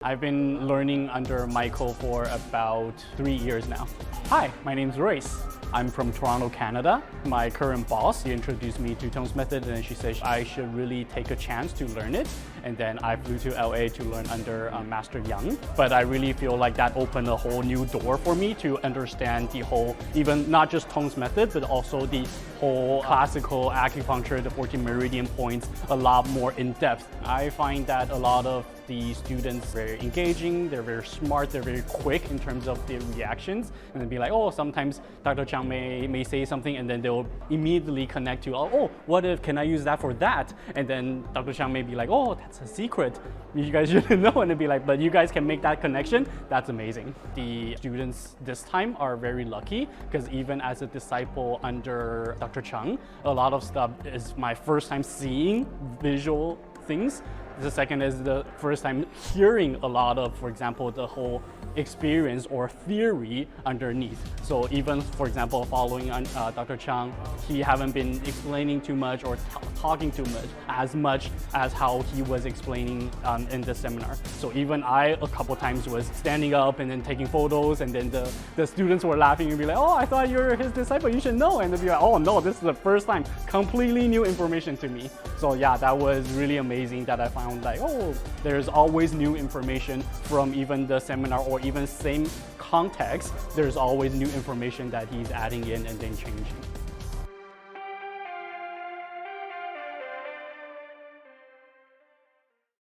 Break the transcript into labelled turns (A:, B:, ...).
A: I've been learning under Michael for about 3 years now. Hi, my name's Royce. I'm from Toronto, Canada. My current boss, he introduced me to Tung's method and she said I should really take a chance to learn it. And then I flew to LA to learn under Master Yang. But I really feel like that opened a whole new door for me to understand the whole, even not just Tung's method, but also the whole classical acupuncture, the 14 meridian points, a lot more in depth. I find that a lot of the students are very engaging, they're very smart, they're very quick in terms of their reactions. And then be like, oh, sometimes Dr. Chung may say something and then they'll immediately connect to, oh, what if, can I use that for that? And then Dr. Chung may be like, oh, that's a secret. You guys shouldn't know. And they'll be like, but you guys can make that connection. That's amazing. The students this time are very lucky because even as a disciple under Dr. Chung, a lot of stuff is my first time seeing visual things. The second is the first time hearing a lot of, for example, the whole experience or theory underneath. So even, for example, following Dr. Chung, he haven't been explaining too much or talking too much as how he was explaining in the seminar. So even I, a couple times, was standing up and then taking photos, and then the students were laughing and be like, oh, I thought you're his disciple, you should know. And they'd be like, oh no, this is the first time, completely new information to me. So yeah, that was really amazing that I found like, oh, there's always new information from even the seminar or even same context, there's always new information that he's adding in and then changing.